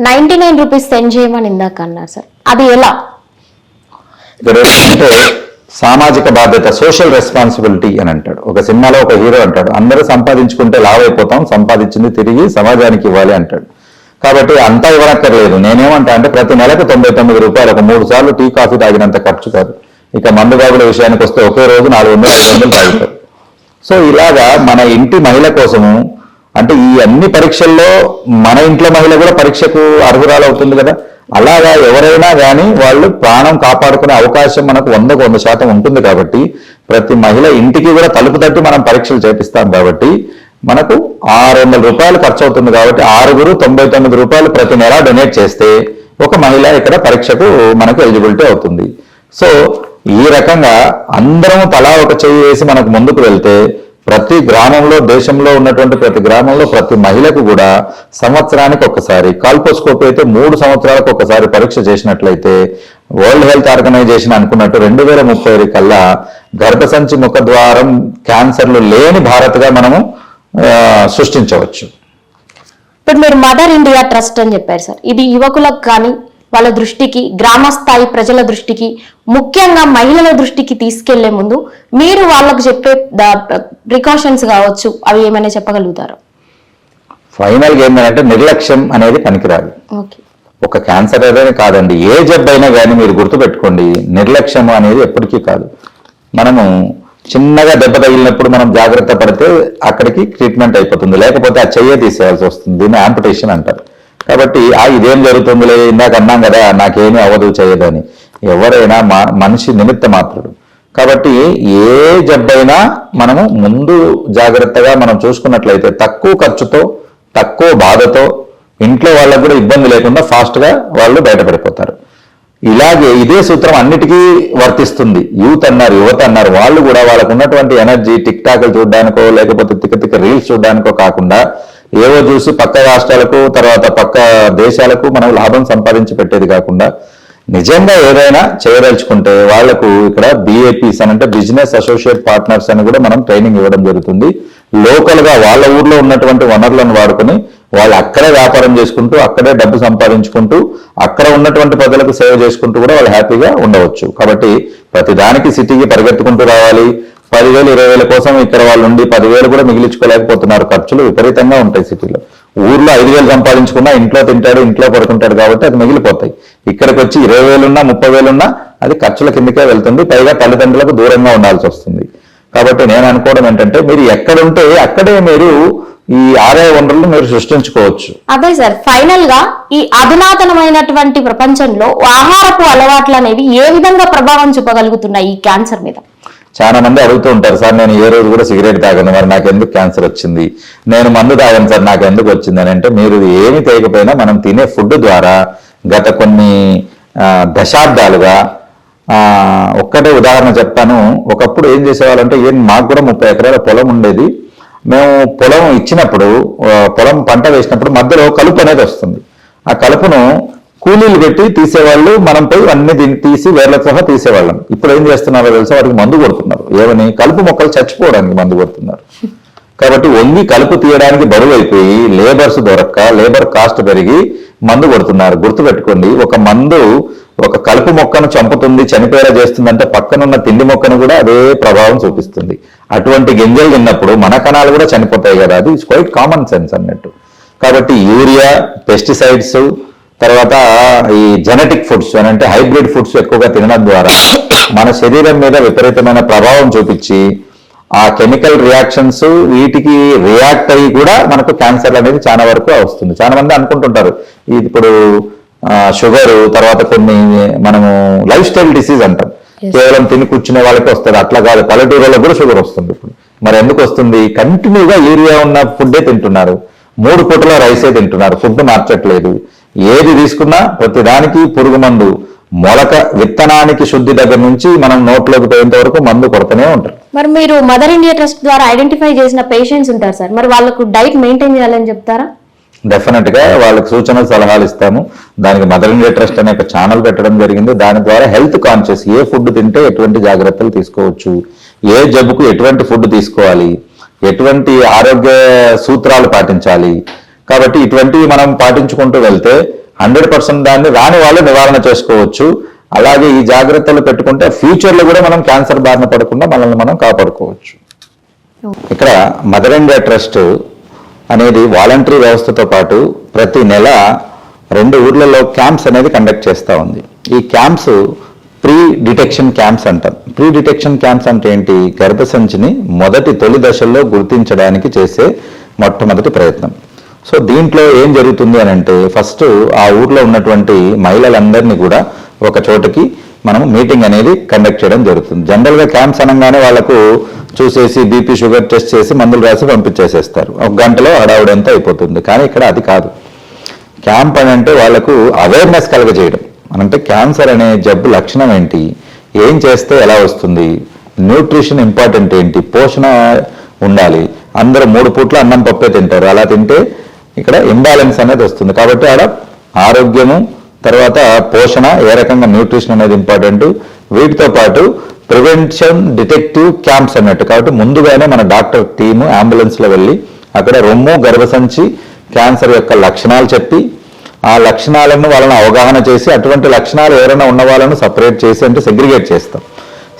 99 rupees send చేయమని ఇందాక అన్నారు సార్, అది ఎలా? అంటే సామాజిక బాధ్యత, సోషల్ రెస్పాన్సిబిలిటీ అని అంటాడు. ఒక సినిమాలో ఒక హీరో అంటాడు, అందరూ సంపాదించుకుంటే లావ్ అయిపోతాం, సంపాదించింది తిరిగి సమాజానికి ఇవ్వాలి అంటాడు. కాబట్టి అంతా ఇవ్వనక్కర్లేదు. నేనేమంటా అంటే ప్రతి నెలకు 99 రూపాయలు, ఒక 3 సార్లు టీ కాఫీ తాగినంత ఖర్చు కాదు. ఇక మందుబాబుల విషయానికి వస్తే ఒకే రోజు 400-500 తాగుతారు. సో ఇలాగా మన ఇంటి మహిళ కోసము, అంటే ఈ అన్ని పరీక్షల్లో మన ఇంట్లో మహిళ కూడా పరీక్షకు అర్హురాలు అవుతుంది కదా, అలాగా ఎవరైనా కానీ వాళ్ళు ప్రాణం కాపాడుకునే అవకాశం మనకు 100% ఉంటుంది. కాబట్టి ప్రతి మహిళ ఇంటికి కూడా తలుపు తట్టి మనం పరీక్షలు చేపిస్తాం. కాబట్టి మనకు 600 రూపాయలు ఖర్చు అవుతుంది. కాబట్టి 6గురు 99 రూపాయలు ప్రతి నెల డొనేట్ చేస్తే ఒక మహిళ ఇక్కడ పరీక్షకు మనకు ఎలిజిబిలిటీ అవుతుంది. సో ఈ రకంగా అందరం తలా ఒక చెయ్యి వేసి మనకు ముందుకు వెళ్తే ప్రతి గ్రామంలో, దేశంలో ఉన్నటువంటి ప్రతి గ్రామంలో ప్రతి మహిళకు కూడా సంవత్సరానికి ఒకసారి, కాల్పోస్కోపీ అయితే 3 సంవత్సరాలకు ఒకసారి పరీక్ష చేసినట్లయితే వరల్డ్ హెల్త్ ఆర్గనైజేషన్ అనుకున్నట్టు 2030 కల్లా గర్భసంచి ముఖద్వారం క్యాన్సర్లు లేని భారత్గా మనము సృష్టించవచ్చు. ఇప్పుడు మీరు మదర్ ఇండియా ట్రస్ట్ అని చెప్పారు సార్, ఇది యువకులకు కానీ వాళ్ళ దృష్టికి, గ్రామ స్థాయి ప్రజల దృష్టికి, ముఖ్యంగా మహిళల దృష్టికి తీసుకెళ్లే ముందు మీరు వాళ్ళకు చెప్పే ప్రికాషన్స్ కావచ్చు, అవి ఏమైనా చెప్పగలుగుతారు? ఫైనల్గా ఏంటంటే నిర్లక్ష్యం అనేది పనికిరాదు. ఒక క్యాన్సర్ అనేది కాదండి, ఏ జబ్బు అయినా కానీ మీరు గుర్తుపెట్టుకోండి, నిర్లక్ష్యం అనేది ఎప్పటికీ కాదు. మనము చిన్నగా దెబ్బ తగిలినప్పుడు మనం జాగ్రత్త పడితే అక్కడికి ట్రీట్మెంట్ అయిపోతుంది, లేకపోతే ఆ చెయ్యి తీసేయాల్సి వస్తుంది. దీన్ని యాంపుటేషన్ అంటారు. కాబట్టి ఇదేం జరుగుతుందిలే, ఇందాక అన్నాం కదా నాకేమీ అవ్వదు చేయదని, ఎవరైనా మనిషి నిమిత్త మాత్రుడు. కాబట్టి ఏ జబ్బైనా మనము ముందు జాగ్రత్తగా మనం చూసుకున్నట్లయితే తక్కువ ఖర్చుతో, తక్కువ బాధతో, ఇంట్లో వాళ్ళకు కూడా ఇబ్బంది లేకుండా ఫాస్ట్గా వాళ్ళు బయటపడిపోతారు. ఇలాగే ఇదే సూత్రం అన్నిటికీ వర్తిస్తుంది. యువత అన్నారు, వాళ్ళు కూడా వాళ్ళకు ఉన్నటువంటి ఎనర్జీ టిక్ టాక్లు చూడడానికో లేకపోతే తిక్క రీల్స్ చూడడానికో కాకుండా ఏవో చూసి పక్క రాష్ట్రాలకు, తర్వాత పక్క దేశాలకు మనం లాభం సంపాదించి పెట్టేది కాకుండా నిజంగా ఏదైనా చేయదలుచుకుంటే వాళ్లకు ఇక్కడ BAPs అని, అంటే బిజినెస్ అసోసియేట్ పార్ట్నర్స్ అని కూడా మనం ట్రైనింగ్ ఇవ్వడం జరుగుతుంది. లోకల్ గా వాళ్ళ ఊర్లో ఉన్నటువంటి వనరులను వాడుకొని వాళ్ళు అక్కడే వ్యాపారం చేసుకుంటూ, అక్కడే డబ్బు సంపాదించుకుంటూ, అక్కడ ఉన్నటువంటి ప్రజలకు సేవ చేసుకుంటూ కూడా వాళ్ళు హ్యాపీగా ఉండవచ్చు. కాబట్టి ప్రతి దానికి సిటీకి పరిగెత్తుకుంటూ రావాలి. 10,000 20,000 కోసం ఇక్కడ వాళ్ళు ఉండి 10,000 కూడా మిగిలించుకోలేకపోతున్నారు. ఖర్చులు విపరీతంగా ఉంటాయి సిటీలో. ఊర్లో 5,000 సంపాదించుకున్నా ఇంట్లో తింటాడు, ఇంట్లో పడుకుంటాడు కాబట్టి అది మిగిలిపోతాయి. ఇక్కడికి వచ్చి 20,000 ఉన్నా 30,000 ఉన్నా అది ఖర్చుల కిందకే వెళ్తుంది. పైగా తల్లిదండ్రులకు దూరంగా ఉండాల్సి వస్తుంది. కాబట్టి నేను అనుకోవడం ఏంటంటే మీరు ఎక్కడుంటే అక్కడే మీరు ఈ ఆదాయ వనరులు మీరు సృష్టించుకోవచ్చు. అదే సార్, ఫైనల్ గా ఈ అధునాతనమైనటువంటి ప్రపంచంలో ఆహారపు అలవాట్లు అనేవి ఏ విధంగా ప్రభావం చూపగలుగుతున్నాయి ఈ క్యాన్సర్ మీద? చాలా మంది అడుగుతూ ఉంటారు, సార్ నేను ఏ రోజు కూడా సిగరెట్ తాగను, మరి నాకు ఎందుకు క్యాన్సర్ వచ్చింది? నేను మందు తాగను సార్, నాకు ఎందుకు వచ్చింది అని అంటే, మీరు ఏమి తేకపోయినా మనం తినే ఫుడ్ ద్వారా గత కొన్ని దశాబ్దాలుగా, ఒక్కటే ఉదాహరణ చెప్తాను. ఒకప్పుడు ఏం చేసేవాళ్ళంటే, మాకు కూడా 30 ఎకరాల పొలం ఉండేది. మేము పొలం ఇచ్చినప్పుడు, పొలం పంట వేసినప్పుడు మధ్యలో కలుపు అనేది వస్తుంది. ఆ కలుపును కూలీలు పెట్టి తీసేవాళ్ళు, మనం పోయి అన్ని దీన్ని తీసి వేర్ల సహా తీసేవాళ్ళం. ఇప్పుడు ఏం చేస్తున్నారో తెలుసా, వాటికి మందు కొడుతున్నారు. ఏమని? కలుపు మొక్కలు చచ్చిపోవడానికి మందు కొడుతున్నారు. కాబట్టి వంగి కలుపు తీయడానికి బరువు అయిపోయి లేబర్స్ దొరక్క, లేబర్ కాస్ట్ పెరిగి మందు కొడుతున్నారు. గుర్తుపెట్టుకోండి, ఒక మందు ఒక కలుపు మొక్కను చంపుతుంది, చనిపోయేలా చేస్తుందంటే పక్కనున్న తిండి మొక్కను కూడా అదే ప్రభావం చూపిస్తుంది. అటువంటి గింజలు తిన్నప్పుడు మన కణాలు కూడా చనిపోతాయి కదా, అది ఇట్స్ క్వైట్ కామన్ సెన్స్ అన్నట్టు. కాబట్టి యూరియా, పెస్టిసైడ్స్, తర్వాత ఈ జెనెటిక్ ఫుడ్స్ అని అంటే హైబ్రిడ్ ఫుడ్స్ ఎక్కువగా తినడం ద్వారా మన శరీరం మీద విపరీతమైన ప్రభావం చూపించి ఆ కెమికల్ రియాక్షన్స్ వీటికి రియాక్ట్ అయ్యి కూడా మనకు క్యాన్సర్ అనేది చాలా వరకు వస్తుంది. చాలా మంది అనుకుంటుంటారు ఇప్పుడు షుగర్, తర్వాత కొన్ని మనము లైఫ్ స్టైల్ డిసీజ్ అంటాం, కేవలం తిని కూర్చునే వాళ్ళకి వస్తుంది. అట్లా కాదు, పల్లెటూరులో కూడా షుగర్ వస్తుంది. ఇప్పుడు మరి ఎందుకు వస్తుంది? కంటిన్యూగా యూరియా ఉన్న ఫుడ్డే తింటున్నారు, 3 పూటల రైసే తింటున్నారు, ఫుడ్ మార్చట్లేదు. ఏది తీసుకున్నా ప్రతిదానికి పురుగు మందు, మొలక విత్తనానికి శుద్ధి దగ్గర నుంచి మనం నోట్లోకి పోయేంత వరకు మందు కొడుతూనే ఉంటారు. మరి మీరు మదర్ ఇండియా ట్రస్ట్ ద్వారా ఐడెంటిఫై చేసిన పేషెంట్స్ ఉంటారు సార్, మరి వాళ్ళకు డైట్ మెయింటైన్ చేయాలని చెప్తారా? డెఫినెట్ గా వాళ్ళకి సూచనలు సలహాలు ఇస్తాము. దానికి మదర్ ఇండియా ట్రస్ట్ అనే ఒక ఛానల్ పెట్టడం జరిగింది. దాని ద్వారా హెల్త్ కాన్షియస్, ఏ ఫుడ్ తింటే ఎటువంటి జాగ్రత్తలు తీసుకోవచ్చు, ఏ జబ్బుకు ఎటువంటి ఫుడ్ తీసుకోవాలి, ఎటువంటి ఆరోగ్య సూత్రాలు పాటించాలి. కాబట్టి ఇటువంటివి మనం పాటించుకుంటూ వెళ్తే 100% దాన్ని రాని వాళ్ళు నివారణ చేసుకోవచ్చు. అలాగే ఈ జాగ్రత్తలు పెట్టుకుంటే ఫ్యూచర్లో కూడా మనం క్యాన్సర్ బారిన పడకుండా మనల్ని మనం కాపాడుకోవచ్చు. ఇక్కడ మదర్ ఇండియా ట్రస్ట్ అనేది వాలంటరీ వ్యవస్థతో పాటు ప్రతి నెల 2 ఊర్లలో క్యాంప్స్ అనేది కండక్ట్ చేస్తూ ఉంది. ఈ క్యాంప్స్ ప్రీ డిటెక్షన్ క్యాంప్స్ అంటాం. ప్రీ డిటెక్షన్ క్యాంప్స్ అంటే ఏంటి? గర్భసంచిని తొలి దశల్లో గుర్తించడానికి చేసే మొట్టమొదటి ప్రయత్నం. సో దీంట్లో ఏం జరుగుతుంది అని అంటే, ఫస్ట్ ఆ ఊర్లో ఉన్నటువంటి మహిళలందరినీ కూడా ఒక చోటకి మనం మీటింగ్ అనేది కండక్ట్ చేయడం జరుగుతుంది. జనరల్గా క్యాంప్స్ అనగానే వాళ్ళకు చూసేసి బీపీ షుగర్ టెస్ట్ చేసి మందులు రాసి పంపించేసేస్తారు, 1 గంటలో హడావుడంతా అయిపోతుంది. కానీ ఇక్కడ అది కాదు. క్యాంప్ అని అంటే వాళ్ళకు అవేర్నెస్ కలగజేయడం. అంటే క్యాన్సర్ అనే జబ్బు లక్షణం ఏంటి, ఏం చేస్తే ఎలా వస్తుంది, న్యూట్రిషన్ ఇంపార్టెంట్ ఏంటి, పోషణ ఉండాలి. అందరూ 3 పూట్ల అన్నం పప్పే తింటారు, అలా తింటే ఇక్కడ ఇంబ్యాలెన్స్ అనేది వస్తుంది. కాబట్టి ఆడ ఆరోగ్యము తర్వాత పోషణ, ఏ రకంగా న్యూట్రిషన్ అనేది ఇంపార్టెంట్. వీటితో పాటు ప్రివెన్షన్ డిటెక్టివ్ క్యాంప్స్ అన్నట్టు. కాబట్టి ముందుగానే మన డాక్టర్ టీము అంబులెన్స్లో వెళ్ళి అక్కడ రొమ్ము గర్భసంచి క్యాన్సర్ యొక్క లక్షణాలు చెప్పి ఆ లక్షణాలను వాళ్ళని అవగాహన చేసి, అటువంటి లక్షణాలు ఎవరైనా ఉన్న వాళ్ళను సపరేట్ చేసి అంటే సెగ్రిగేట్ చేస్తాం.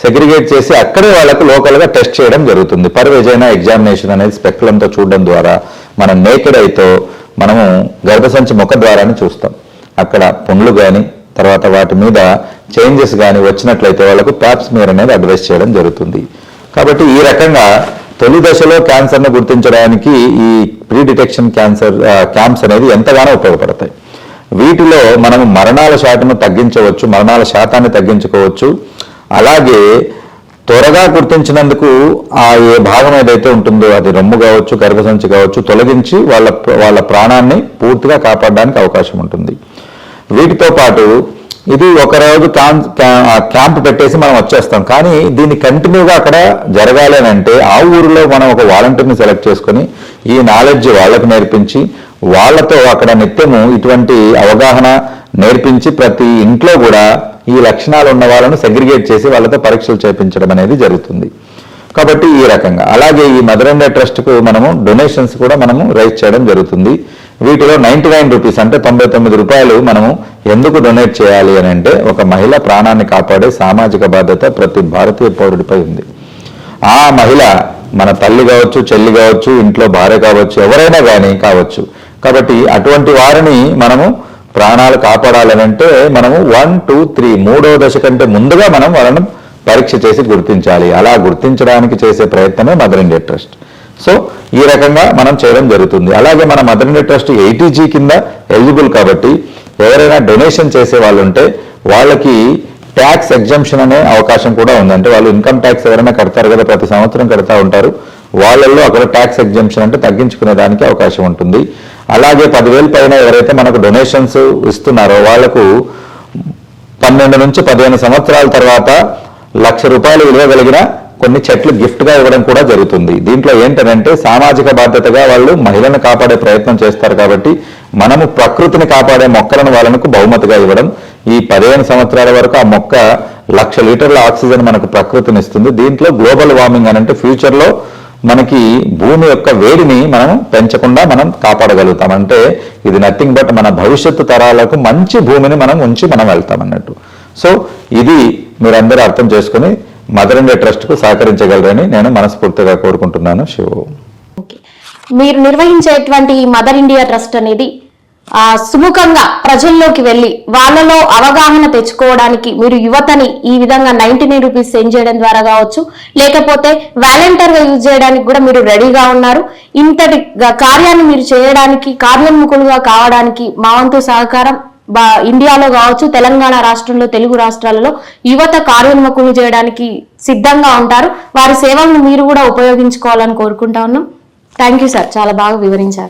సెగ్రిగేట్ చేసి అక్కడే వాళ్ళకు లోకల్గా టెస్ట్ చేయడం జరుగుతుంది. పర్ వెజైనా ఎగ్జామినేషన్ అనేది స్పెక్యులంతో చూడడం ద్వారా మనం నేకెడ్ అయితే మనము గర్భసంచి ముఖ ద్వారాన్ని చూస్తాం. అక్కడ పుండ్లు కానీ తర్వాత వాటి మీద చేంజెస్ కానీ వచ్చినట్లయితే వాళ్ళకు ప్యాప్స్మియర్ అనేది అడ్వైస్ చేయడం జరుగుతుంది. కాబట్టి ఈ రకంగా తొలి దశలో క్యాన్సర్ను గుర్తించడానికి ఈ ప్రీ డిటెక్షన్ క్యాంప్స్ అనేది ఎంతగానో ఉపయోగపడతాయి. వీటిలో మనం మరణాల శాతాన్ని తగ్గించుకోవచ్చు. అలాగే త్వరగా గుర్తించినందుకు ఏ భాగం ఏదైతే ఉంటుందో అది రొమ్ము కావచ్చు, గర్భసంచి కావచ్చు, తొలగించి వాళ్ళ ప్రాణాన్ని పూర్తిగా కాపాడడానికి అవకాశం ఉంటుంది. వీటితో పాటు ఇది ఒక రోజు క్యాంప్ పెట్టేసి మనం వచ్చేస్తాం. కానీ దీన్ని కంటిన్యూగా అక్కడ జరగాలి అని అంటే ఆ ఊరిలో మనం ఒక వాలంటీర్ని సెలెక్ట్ చేసుకొని ఈ నాలెడ్జ్ వాళ్ళకు నేర్పించి వాళ్ళతో అక్కడ నిత్యము ఇటువంటి అవగాహన నేర్పించి ప్రతి ఇంట్లో కూడా ఈ లక్షణాలు ఉన్న వాళ్ళను సెగ్రిగేట్ చేసి వాళ్ళతో పరీక్షలు చేయించడం అనేది జరుగుతుంది. కాబట్టి ఈ రకంగా అలాగే ఈ మదర్ ఇండియా ట్రస్ట్కు మనము డొనేషన్స్ కూడా మనము రైజ్ చేయడం జరుగుతుంది. వీటిలో 99 రూపీస్ అంటే 99 రూపాయలు మనము ఎందుకు డొనేట్ చేయాలి అని అంటే, ఒక మహిళ ప్రాణాన్ని కాపాడే సామాజిక బాధ్యత ప్రతి భారతీయ పౌరుడిపై ఉంది. ఆ మహిళ మన తల్లి కావచ్చు, చెల్లి కావచ్చు, ఇంట్లో భార్య కావచ్చు, ఎవరైనా కానీ కావచ్చు. కాబట్టి అటువంటి వారిని మనము ప్రాణాలు కాపాడాలనంటే మనము 1, 2, 3 3వ దశ కంటే ముందుగా మనం వాళ్ళను పరీక్ష చేసి గుర్తించాలి. అలా గుర్తించడానికి చేసే ప్రయత్నమే మదర్ ఇండియా ట్రస్ట్. సో ఈ రకంగా మనం చేయడం జరుగుతుంది. అలాగే మన మదర్ ఇండియా ట్రస్ట్ 80G కింద ఎలిజిబుల్ కాబట్టి ఎవరైనా డొనేషన్ చేసే వాళ్ళు ఉంటే వాళ్ళకి ట్యాక్స్ ఎగ్జంప్షన్ అనే అవకాశం కూడా ఉంది. అంటే వాళ్ళు ఇన్కమ్ ట్యాక్స్ ఎవరైనా కడతారు కదా, ప్రతి సంవత్సరం కడతా ఉంటారు. వాళ్ళల్లో అక్కడ ట్యాక్స్ ఎగ్జంప్షన్ అంటే తగ్గించుకునే దానికి అవకాశం ఉంటుంది. అలాగే 10,000 పైన ఎవరైతే మనకు డొనేషన్స్ ఇస్తున్నారో వాళ్లకు 12 నుంచి 15 సంవత్సరాల తర్వాత ₹1,00,000 విలువ కలిగిన కొన్ని చెట్లు గిఫ్ట్గా ఇవ్వడం కూడా జరుగుతుంది. దీంట్లో ఏంటంటే సామాజిక బాధ్యతగా వాళ్ళు మహిళను కాపాడే ప్రయత్నం చేస్తారు. కాబట్టి మనము ప్రకృతిని కాపాడే మొక్కలను వాళ్ళకు బహుమతిగా ఇవ్వడం. ఈ 15 సంవత్సరాల వరకు ఆ మొక్క 1,00,000 లీటర్ల ఆక్సిజన్ మనకు ప్రకృతిని ఇస్తుంది. దీంట్లో గ్లోబల్ వార్మింగ్ అని అంటే ఫ్యూచర్లో మనకి భూమి యొక్క వేడిని మనం పెంచకుండా మనం కాపాడగలుగుతాం. అంటే ఇది నథింగ్ బట్ మన భవిష్యత్తు తరాలకు మంచి భూమిని మనం ఉంచి మనం వెళ్తాం అన్నట్టు. సో ఇది మీరందరూ అర్థం చేసుకుని మదర్ ఇండియా ట్రస్ట్కు సహకరించగలరని నేను మనస్ఫూర్తిగా కోరుకుంటున్నాను. శివ, మీరు నిర్వహించేటువంటి ఈ మదర్ ఇండియా ట్రస్ట్ అనేది సుముఖంగా ప్రజల్లోకి వెళ్ళి వాళ్ళలో అవగాహన తెచ్చుకోవడానికి మీరు యువతని ఈ విధంగా 99 రూపీస్ సెండ్ చేయడం ద్వారా కావచ్చు, లేకపోతే వాలంటీర్ గా యూజ్ చేయడానికి కూడా మీరు రెడీగా ఉన్నారు. ఇంతటి కార్యాన్ని మీరు చేయడానికి కార్యోన్ముఖులుగా కావడానికి మా వంతు సహకారం ఇండియాలో కావచ్చు, తెలంగాణ రాష్ట్రంలో, తెలుగు రాష్ట్రాలలో యువత కార్యోన్ముఖులు చేయడానికి సిద్ధంగా ఉంటారు. వారి సేవలను మీరు కూడా ఉపయోగించుకోవాలని కోరుకుంటా ఉన్నాం. థ్యాంక్ యూ సార్, చాలా బాగా వివరించారు.